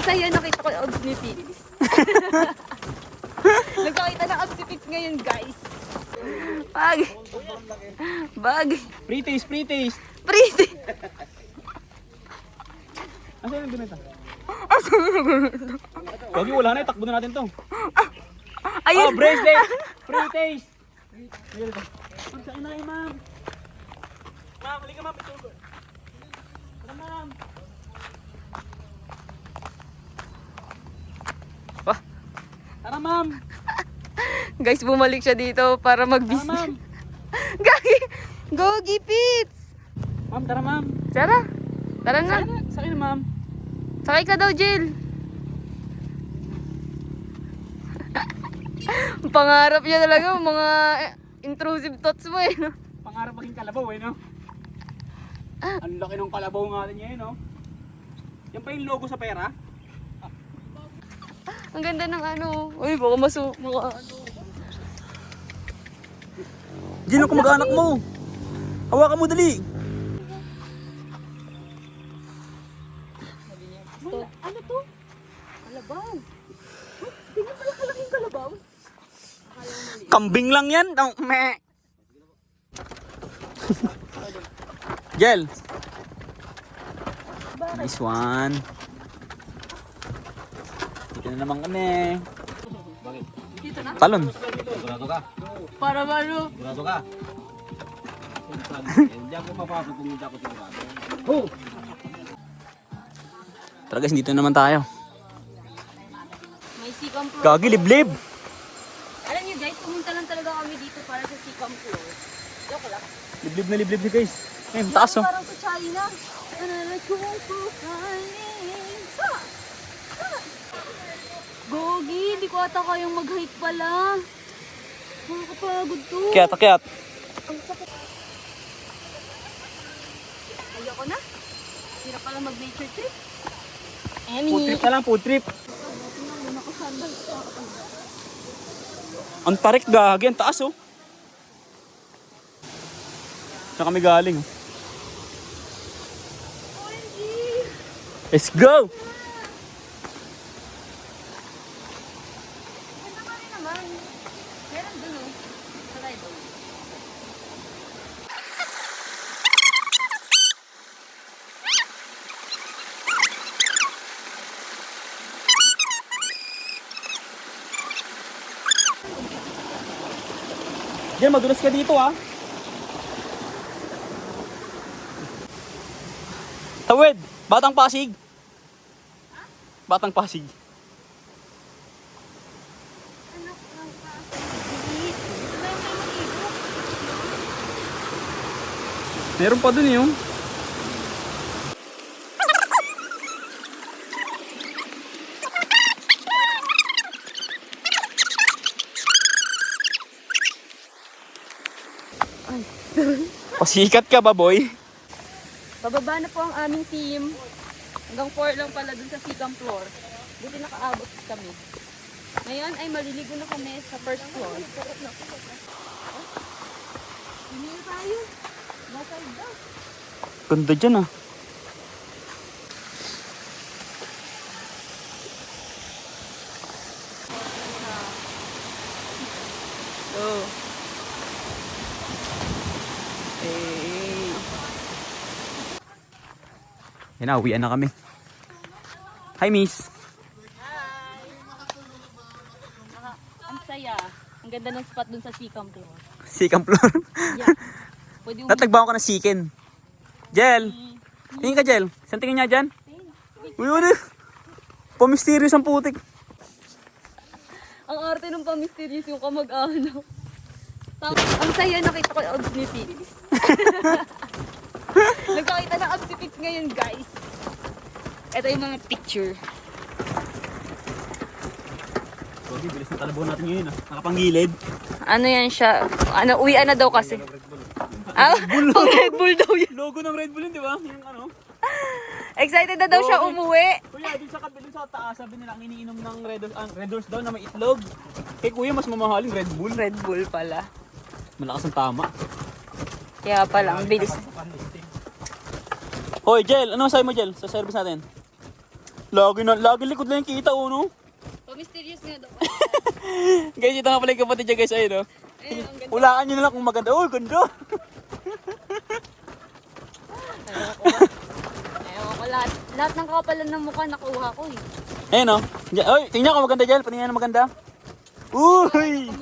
saya, nakita ko yung abs ni Fitz. Nagkakita ng abs ni Fitz ngayon, guys. Bag. Pre-taste, pre-taste. Pretty. Asa yung ganito? Wagi, wala na, itakbo na natin to. Ayun. Oh, bracelet! Pre-taste! Pagsain na kayo, ma'am. Ma'am, halika ma'am. Tara, ma'am. Wah. Tara, ma'am. Guys, bumalik siya dito para Tara, mag-business. ma'am. Gagi! Gogi Fitz! Ma'am, tara, ma'am. Tara. Tara na. Sakay na, ma'am. Sakay ka daw, Jill. Pangarap niya talaga, mga intrusive thoughts mo eh. No? Pangarap maging kalabaw eh, no? Ang laki ng kalabaw nga niya eh, no? Yan pa yung logo sa pera? Ang ganda ng ano. Uy, baka mga ano. Gino ko mag-anak mo. Hawakan mo dali. Ano to? Kalabaw. Tingnan pala kalaking kalabaw. Kambing lang yan. Oh, meh. Gel. Nice one. Dito na naman kami. Bakit? Dito na? Talon. Sigurado ka? Para ano? Sigurado ka? Hindi ako papasok kung hindi ako sigurado. Oh! Tara guys, dito naman tayo. May sikam floor. Gagi, liblib. Alam niyo guys, pumunta lang talaga kami dito para sa sikam floor. Joke lang. Liblib na liblib ni guys. Ayun, taas oh. Parang sa China. Gogi, di ko ata kayong mag-hike pala. Nakakapagod to. Kiyat, kiyat. Ang sakit. Ayoko na. Hirap pala mag-nature trip. Food trip na lang, food trip. Ang tarik gagi, ang taas oh. Saan kami galing? Let's go! Ganda ka rin naman. Meron dun oh. Salay doon. Diyan, madulas ka dito ah. Tawid! Batang Pasig! Batang Pasig. Anak lang pa. Ito na yung may maligo. Meron pa dun yung. Pasikat ka ba, boy? Bababa na po ang aming team. Hanggang 4 lang pala dun sa second floor. Buti nakaabot kami. Ngayon ay maliligo na kami sa first floor. Hindi na tayo. Masay daw. Ganda dyan ah. Oh. Hey. Yan na, uwian na kami. Hi, miss. Ang saya. Ang ganda ng spot dun sa second floor. Sikang floor. Yeah. Pwede Tatagbawan ka ng sikin. Jel. Tingin ka, Jel. Saan tingin niya dyan? Uy, uy. Pamisterious ang putik. Ang arte ng pa-mysterious yung kamag-ano. Ang saya, nakita ko yung abs ni Fitz. Nagkakita ng abs ni Fitz ngayon, guys. Ito yung mga picture. Okay, bilis na talabaw natin ngayon ah. Nakapanggilid. Ano yan siya? Ano, uwian na daw kasi. Ah, pang Red Bull daw yun. Logo ng Red Bull yun, di ba? Yung ano. Excited na daw siya umuwi. Kuya, dun sa kabila sa taas, sabi nila ang iniinom ng Red Horse daw na may itlog. Kay kuya, mas mamahaling Red Bull. Red Bull pala. Malakas ang tama. Kaya pala, ang bilis. Hoy, Jel, ano sabi mo, Jel, sa service natin? Lagi likod lang yung kita, oh, no? Pa-mysterious nga daw. Guys, ito nga pala yung kapatid niya, guys, ayun, no? Ayun, ang ganda. Hulaan nyo na lang kung maganda. Oh, ganda! Ewan ko, lahat ng kapalan ng mukha nakuha ko eh. Ayun, no? Oy, tingnan ko maganda, Jel. Paningin na maganda. Uy!